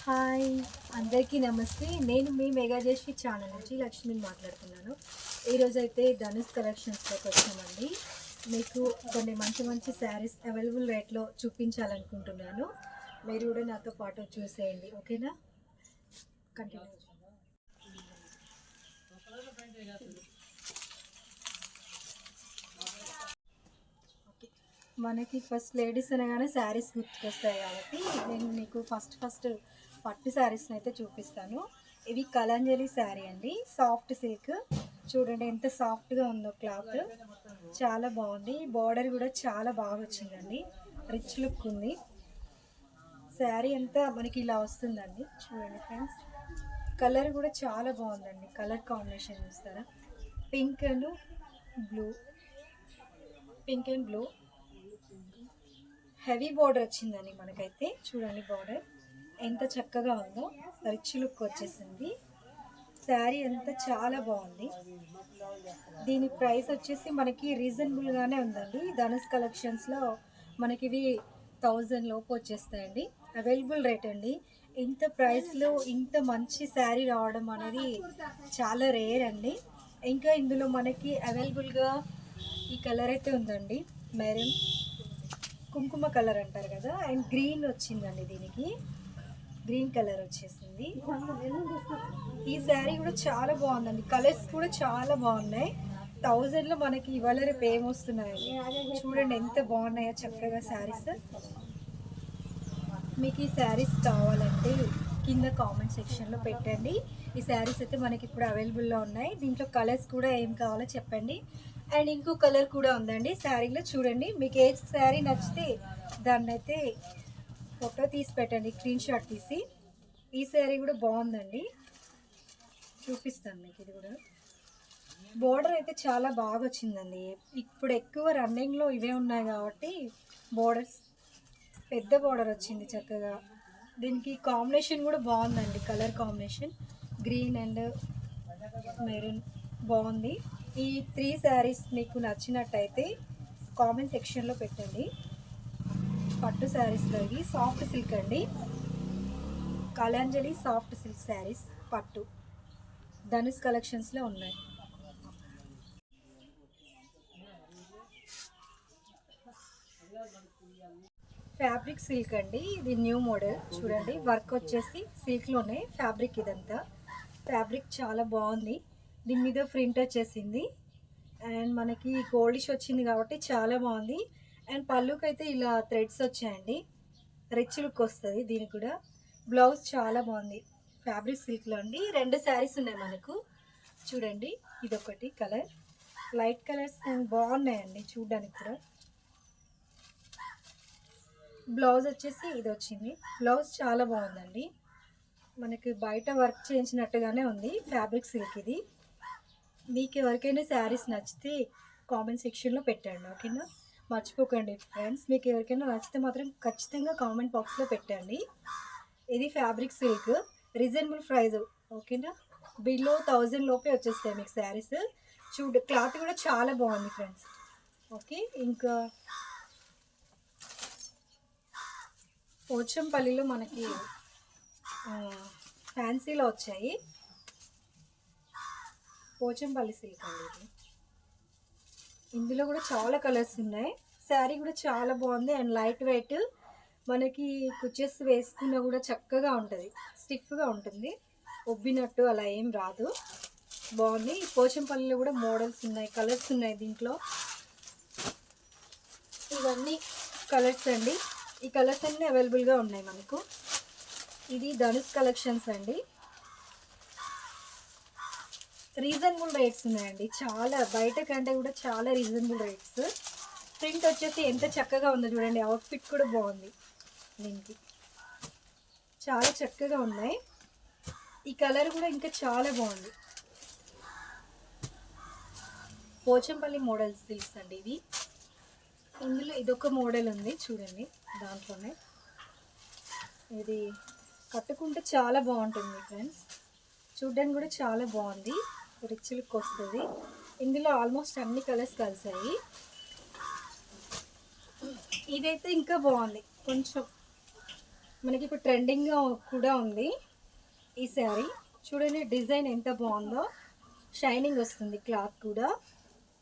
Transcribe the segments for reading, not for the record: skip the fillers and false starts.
Hi, అందరికీ నమస్తే. నేను మీ మెగాజేశ్వరి ఛానల్ నుంచి లక్ష్మిని మాట్లాడుతున్నాను. ఈరోజు అయితే ధనుష్ కలెక్షన్స్లోకి వచ్చామండి. మీకు కొన్ని మంచి మంచి శారీస్ అవైలబుల్ రేట్లో చూపించాలనుకుంటున్నాను. మీరు కూడా నాతో పాటు చూసేయండి, ఓకేనా? కంటిన్యూ. మనకి ఫస్ట్ లేడీస్ అనగానే శారీస్ గుర్తుకొస్తాయి కాబట్టి నేను మీకు ఫస్ట్ పట్టు శారీస్ని అయితే చూపిస్తాను. ఇవి కలంజలి శారీ అండి, సాఫ్ట్ సిల్క్. చూడండి ఎంత సాఫ్ట్గా ఉందో క్లాత్, చాలా బాగుంది. బార్డర్ కూడా చాలా బాగా వచ్చిందండి, రిచ్ లుక్ ఉంది. శారీ అంతా మనకి ఇలా వస్తుందండి. చూడండి ఫ్రెండ్స్, కలర్ కూడా చాలా బాగుందండి. కలర్ కాంబినేషన్ చూస్తారా? Pink and blue, pink and blue. Heavy border వచ్చిందండి మనకైతే. చూడండి బార్డర్ ఎంత చక్కగా ఉందో, రిచ్ లుక్ వచ్చేసింది. శారీ అంతా చాలా బాగుంది. దీని ప్రైస్ వచ్చేసి మనకి రీజనబుల్గానే ఉందండి. ధనుష్ కలెక్షన్స్లో మనకి ఇవి 1000 లోపు వచ్చేస్తాయండి. అవైలబుల్ రేట్ అండి. ఇంత ప్రైస్లో ఇంత మంచి శారీ రావడం అనేది చాలా రేర్ అండి. ఇంకా ఇందులో మనకి అవైలబుల్గా ఈ కలర్ అయితే ఉందండి, మెరూన్ కుంకుమ కలర్ అంటారు కదా, అండ్ గ్రీన్ వచ్చిందండి. దీనికి గ్రీన్ కలర్ వచ్చేసింది. ఈ శారీ కూడా చాలా బాగుందండి. కలర్స్ కూడా చాలా బాగున్నాయి. 1000లో మనకి ఇవాళ రేపు ఏమొస్తున్నాయండి. చూడండి ఎంత బాగున్నాయో చక్కగా శారీస్. మీకు ఈ శారీస్ కావాలంటే కింద కామెంట్ సెక్షన్లో పెట్టండి. ఈ శారీస్ అయితే మనకి ఇప్పుడు అవైలబుల్లో ఉన్నాయి. దీంట్లో కలర్స్ కూడా ఏం కావాలో చెప్పండి. అండ్ ఇంకో కలర్ కూడా ఉందండి శారీలో. చూడండి, మీకు ఏ శారీ నచ్చితే దాన్ని అయితే ఫోటో తీసి పెట్టండి, స్క్రీన్ షాట్ తీసి. ఈ శారీ కూడా బాగుందండి, చూపిస్తాను మీకు. ఇది కూడా బోర్డర్ అయితే చాలా బాగా వచ్చిందండి. ఇప్పుడు ఎక్కువ రన్నింగ్లో ఇవే ఉన్నాయి కాబట్టి బోర్డర్స్ పెద్ద బోర్డర్ వచ్చింది చక్కగా. దీనికి కాంబినేషన్ కూడా బాగుందండి, colour combination green and maroon బాగుంది. ఈ 3 శారీస్ మీకు నచ్చినట్టయితే కామెంట్ సెక్షన్లో పెట్టండి. పట్టు శారీస్లో ఇవి సాఫ్ట్ సిల్క్ అండి, కలంజలి సాఫ్ట్ సిల్క్ శారీస్ పట్టు ధనుష్ కలెక్షన్స్లో ఉన్నాయి. ఫ్యాబ్రిక్ సిల్క్ అండి, ఇది న్యూ మోడల్. చూడండి వర్క్ వచ్చేసి సిల్క్లోనే ఫ్యాబ్రిక్. ఇదంతా ఫ్యాబ్రిక్ చాలా బాగుంది. దీని మీద ప్రింట్ వచ్చేసింది అండ్ మనకి గోల్డిష్ వచ్చింది కాబట్టి చాలా బాగుంది. అండ్ పళ్ళుకి అయితే ఇలా థ్రెడ్స్ వచ్చాయండి, రిచ్ లుక్ వస్తుంది. దీనికి కూడా బ్లౌజ్ చాలా బాగుంది. ఫ్యాబ్రిక్ సిల్క్లో అండి. 2 శారీస్ ఉన్నాయి మనకు. చూడండి, ఇదొకటి కలర్, లైట్ కలర్స్ అండ్ బాగున్నాయండి చూడడానికి కూడా. బ్లౌజ్ వచ్చేసి ఇది వచ్చింది. బ్లౌజ్ చాలా బాగుందండి, మనకి బయట వర్క్ చేయించినట్టుగానే ఉంది. ఫ్యాబ్రిక్ సిల్క్ ఇది. మీకు ఎవరికైనా శారీస్ నచ్చితే కామెంట్ సెక్షన్లో పెట్టండి, ఓకేనా? మర్చిపోకండి ఫ్రెండ్స్, మీకు ఎవరికైనా నచ్చితే మాత్రం ఖచ్చితంగా కామెంట్ బాక్స్లో పెట్టండి. ఇది ఫ్యాబ్రిక్ సిల్క్, రీజనబుల్ ప్రైస్, ఓకేనా? బిలో 1000 లోపే వచ్చేస్తాయి మీకు శారీస్. క్లాత్ కూడా చాలా బాగుంది ఫ్రెండ్స్, ఓకే. ఇంకా పోచంపల్లిలో మనకి ఫ్యాన్సీలో వచ్చాయి. పోచంపల్లి సిల్క్ అండి ఇది. ఇందులో కూడా చాలా కలర్స్ ఉన్నాయి. శారీ కూడా చాలా బాగుంది అండ్ లైట్ వెయిట్. మనకి కుచెస్ వేసుకున్నా కూడా చక్కగా ఉంటుంది, స్టిఫ్గా ఉంటుంది, ఉబ్బినట్టు అలా ఏం రాదు. బాగుంది. పోచంపల్లిలో కూడా మోడల్స్ ఉన్నాయి, కలర్స్ ఉన్నాయి దీంట్లో. ఇవన్నీ కలర్స్ అండి. ఈ కలర్స్ అన్నీ అవైలబుల్గా ఉన్నాయి మనకు. ఇది ధనుష్ కలెక్షన్స్ అండి. రీజనబుల్ రేట్స్ ఉన్నాయండి, చాలా బయట కంటే కూడా చాలా రీజనబుల్ రేట్స్. ప్రింట్ వచ్చేసి ఎంత చక్కగా ఉందో చూడండి. అవుట్ఫిట్ కూడా బాగుంది, దీనికి చాలా చక్కగా ఉన్నాయి. ఈ కలర్ కూడా ఇంకా చాలా బాగుంది. పోచంపల్లి మోడల్ సిల్క్స్ అండి ఇవి. ఇందులో ఇదొక మోడల్ ఉంది చూడండి, దాంట్లోనే. ఇది కట్టుకుంటే చాలా బాగుంటుంది ఫ్రెండ్స్, చూడడానికి కూడా చాలా బాగుంది, రిచ్ లుక్ వస్తుంది. ఇందులో ఆల్మోస్ట్ అన్ని కలర్స్ కలిసాయి. ఇదైతే ఇంకా బాగుంది, కొంచెం మనకి ఇప్పుడు ట్రెండింగ్గా కూడా ఉంది ఈ శారీ. చూడండి డిజైన్ ఎంత బాగుందో, షైనింగ్ వస్తుంది, క్లాత్ కూడా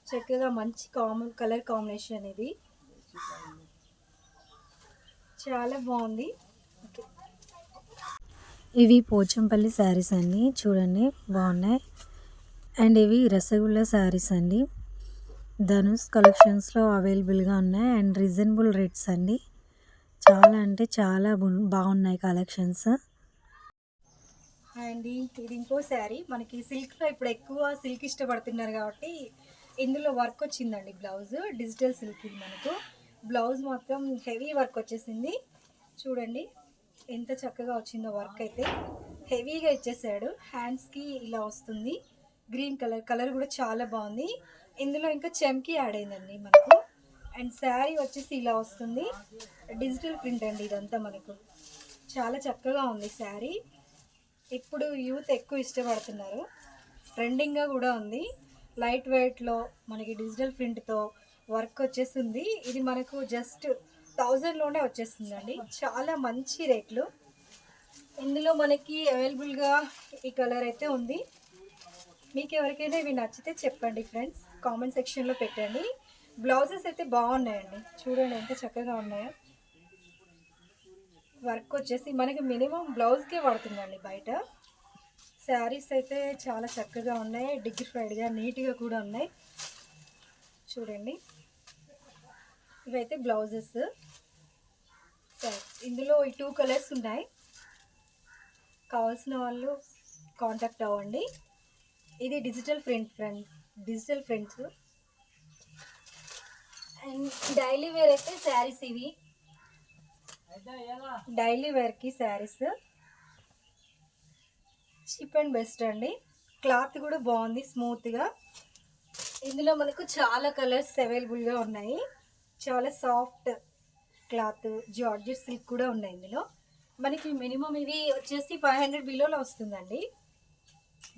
చక్కగా మంచి కలర్ కాంబినేషన్. ఇది చాలా బాగుంది. ఇవి పోచంపల్లి శారీస్ అండి, చూడండి బాగున్నాయి. అండ్ ఇవి రసగుల్లా శారీస్ అండి, ధనుష్ కలెక్షన్స్లో అవైలబుల్గా ఉన్నాయి. అండ్ రీజనబుల్ రేట్స్ అండి, చాలా అంటే చాలా బాగున్నాయి కలెక్షన్స్. అండ్ ఇది ఇంకో శారీ. మనకి సిల్క్లో ఇప్పుడు ఎక్కువ సిల్క్ ఇష్టపడుతున్నారు కాబట్టి ఇందులో వర్క్ వచ్చిందండి. Blouse digital silk. ఇది మనకు బ్లౌజ్ మొత్తం హెవీ వర్క్ వచ్చేసింది. చూడండి ఎంత చక్కగా వచ్చిందో వర్క్. అయితే హెవీగా ఇచ్చేసాడు. హ్యాండ్స్కి ఇలా వస్తుంది. గ్రీన్ కలర్ కూడా చాలా బాగుంది. ఇందులో ఇంకా చెమ్కి యాడ్ అయిందండి మనకు. అండ్ శారీ వచ్చేసి ఇలా వస్తుంది. డిజిటల్ ప్రింట్ అండి ఇదంతా మనకు. చాలా చక్కగా ఉంది శారీ. ఇప్పుడు యూత్ ఎక్కువ ఇష్టపడుతున్నారు. ట్రెండింగ్గా కూడా ఉంది. లైట్ వెయిట్లో మనకి డిజిటల్ ప్రింట్తో వర్క్ వచ్చేస్తుంది. ఇది మనకు జస్ట్ 1000లోనే వచ్చేస్తుందండి. చాలా మంచి రేట్లు. ఇందులో మనకి అవైలబుల్గా ఈ కలర్ అయితే ఉంది. మీకు ఎవరికైనా ఇవి నచ్చితే చెప్పండి ఫ్రెండ్స్, కామెంట్ సెక్షన్లో పెట్టండి. బ్లౌజెస్ అయితే బాగున్నాయండి. చూడండి ఎంత చక్కగా ఉన్నాయో. వర్క్ వచ్చేసి మనకి మినిమం బ్లౌజ్కే పడుతుందండి బయట. శారీస్ అయితే చాలా చక్కగా ఉన్నాయి, డిగ్నిఫైడ్గా నీట్గా కూడా ఉన్నాయి. చూడండి ఇవైతే బ్లౌజెస్. ఇందులో ఈ 2 కలర్స్ ఉన్నాయి. కావాల్సిన వాళ్ళు కాంటాక్ట్ అవ్వండి. ఇది digital prints. And daily wear అయితే శారీస్. ఇవి డైలీ వేర్కి శారీస్ చీప్ అండ్ బెస్ట్ అండి. క్లాత్ కూడా బాగుంది, స్మూత్గా. ఇందులో మనకు చాలా కలర్స్ అవైలబుల్గా ఉన్నాయి. చాలా సాఫ్ట్ క్లాత్, జార్జెట్ సిల్క్ కూడా ఉన్నాయి ఇందులో. మనకి మినిమం ఇవి వచ్చేసి 500 బిలోలో వస్తుందండి.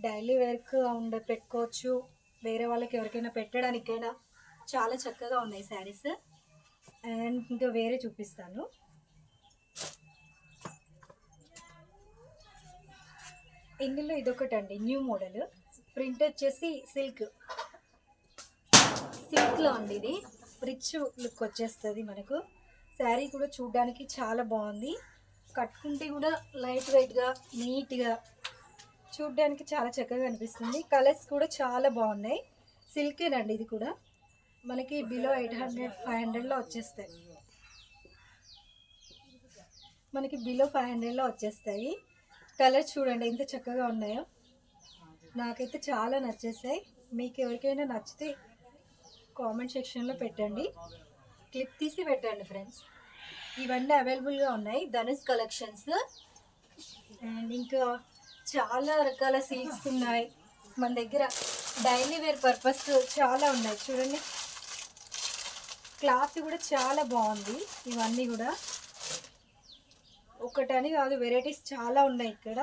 డైలీ వేర్క్ పెట్టుకోవచ్చు, వేరే వాళ్ళకి ఎవరికైనా పెట్టడానికైనా చాలా చక్కగా ఉన్నాయి శారీస్. అండ్ ఇంకా వేరే చూపిస్తాను. ఇందులో ఇదొకటండి న్యూ మోడల్. ప్రింట్ వచ్చేసి సిల్క్లో అండి. ఇది రిచ్ లుక్ వచ్చేస్తుంది మనకు. శారీ కూడా చూడడానికి చాలా బాగుంది. కట్టుకుంటే కూడా లైట్ వెయిట్గా నీట్గా చూడడానికి చాలా చక్కగా అనిపిస్తుంది. కలర్స్ కూడా చాలా బాగున్నాయి. సిల్కేనండి ఇది కూడా. మనకి బిలో 800 500లో వచ్చేస్తాయి. కలర్స్ చూడండి ఎంత చక్కగా ఉన్నాయో. నాకైతే చాలా నచ్చేసాయి. మీకు ఎవరికైనా నచ్చితే కామెంట్ సెక్షన్లో పెట్టండి, క్లిప్ తీసి పెట్టండి ఫ్రెండ్స్. ఇవన్నీ అవైలబుల్గా ఉన్నాయి ధనుష్ కలెక్షన్స్. అండ్ ఇంకా చాలా రకాల సిల్క్స్ ఉన్నాయి మన దగ్గర. డైలీ వేర్ పర్పస్ చాలా ఉన్నాయి. చూడండి క్లాత్ కూడా చాలా బాగుంది. ఇవన్నీ కూడా ఒకటని కాదు, వెరైటీస్ చాలా ఉన్నాయి ఇక్కడ.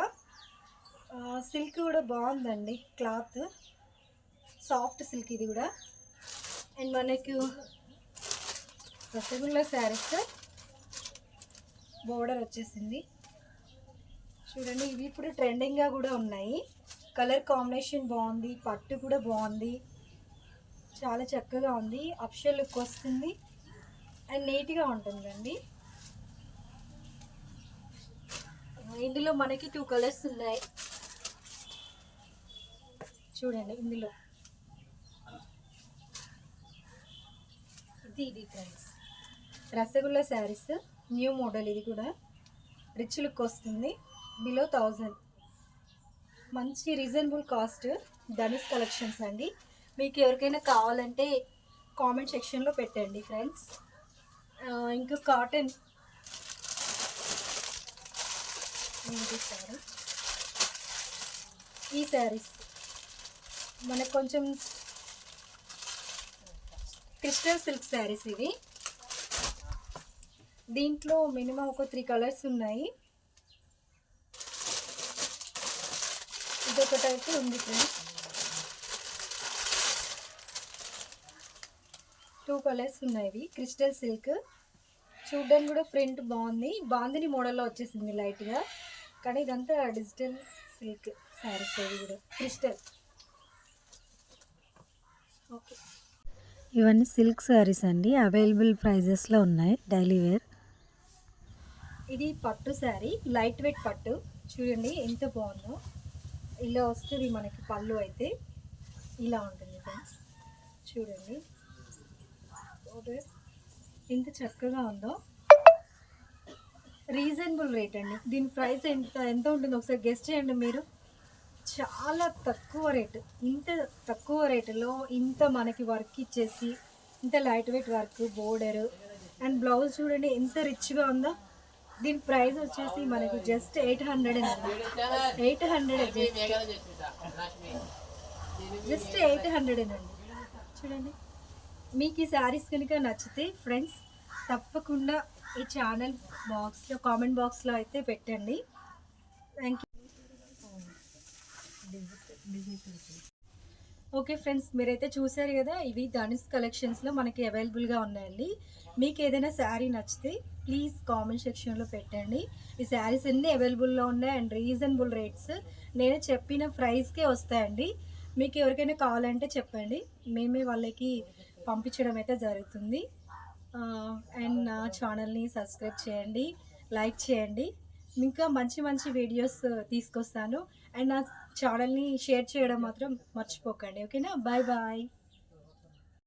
సిల్క్ కూడా బాగుందండి, క్లాత్ సాఫ్ట్ సిల్క్ ఇది కూడా. అండ్ మనకు రసగుల్లా శారీస్ బోర్డర్ వచ్చేసింది. చూడండి ఇవి ఇప్పుడు ట్రెండింగ్గా కూడా ఉన్నాయి. కలర్ కాంబినేషన్ బాగుంది, పట్టు కూడా బాగుంది, చాలా చక్కగా ఉంది. అప్షల్ లుక్ వస్తుంది అండ్ నీట్గా ఉంటుందండి. ఇందులో మనకి 2 కలర్స్ ఉన్నాయి. చూడండి ఇందులో ఇది friends rasgulla saris new model. ఇది కూడా రిచ్ లుక్ వస్తుంది. బిలో 1000. మంచి రీజనబుల్ కాస్ట్. ధనుష్ కలెక్షన్స్ అండి. మీకు ఎవరికైనా కావాలంటే కామెంట్ సెక్షన్లో పెట్టండి ఫ్రెండ్స్. ఇంకా కాటన్ ఈ శారీస్ మనకు కొంచెం క్రిస్టల్ సిల్క్ శారీస్ ఇవి. దీంట్లో మినిమం ఒక 3 కలర్స్ ఉన్నాయి. ఇదొకటి అయితే ఉంది ఫ్రెండ్స్. 2 కలర్స్ ఉన్నాయి. క్రిస్టల్ సిల్క్ చూడడానికి కూడా ఫ్రంట్ బాగుంది, బాందిని మోడల్లో వచ్చేసింది లైట్గా. కానీ ఇదంతా డిజిటల్ సిల్క్ శారీస్ అవి కూడా క్రిస్టల్. ఓకే, ఇవన్నీ సిల్క్ శారీస్ అండి, అవైలబుల్ ప్రైజెస్లో ఉన్నాయి డైలీ వేర్. ఇది పట్టు శారీ, లైట్ వెయిట్ పట్టు. చూడండి ఎంత బాగుందో. ఇలా వస్తుంది మనకి పళ్ళు అయితే ఇలా ఉంటుంది ఫ్రెండ్స్. చూడండి border ఎంత చక్కగా ఉందో. రీజనబుల్ రేట్ అండి. దీని ప్రైస్ ఎంత ఉంటుందో ఒకసారి గెస్ట్ చేయండి మీరు. చాలా తక్కువ రేటు. ఇంత తక్కువ రేటులో ఇంత మనకి వర్క్ ఇచ్చేసి, ఇంత light weight work, border and blouse చూడండి ఎంత రిచ్గా ఉందో. దీని ప్రైస్ వచ్చేసి మనకి జస్ట్ 800 అండి. 800 జస్ట్ 800 అండి. చూడండి, మీకు ఈ శారీస్ కనుక నచ్చితే ఫ్రెండ్స్ తప్పకుండా ఈ ఛానల్ బాక్స్లో కామెంట్ బాక్స్లో అయితే పెట్టండి. Thank you. ఓకే ఫ్రెండ్స్, మీరైతే చూసారు కదా, ఇవి ధనుష్ కలెక్షన్స్లో మనకి అవైలబుల్గా ఉన్నాయండి. మీకు ఏదైనా శారీ నచ్చితే ప్లీజ్ కామెంట్ సెక్షన్లో పెట్టండి. ఈ శారీస్ అన్నీ అవైలబుల్లో ఉన్నాయి అండ్ రీజనబుల్ రేట్స్. నేను చెప్పిన ప్రైస్కే వస్తాయండి. మీకు ఎవరికైనా కావాలంటే చెప్పండి, మేమే వాళ్ళకి పంపించడం అయితే జరుగుతుంది. అండ్ నా ఛానల్ని సబ్స్క్రైబ్ చేయండి, లైక్ చేయండి. ఇంకా మంచి మంచి వీడియోస్ తీసుకొస్తాను. అండ్ నా ఛానల్ని షేర్ చేయడం మాత్రం మర్చిపోకండి. ఓకేనా, బాయ్ బాయ్.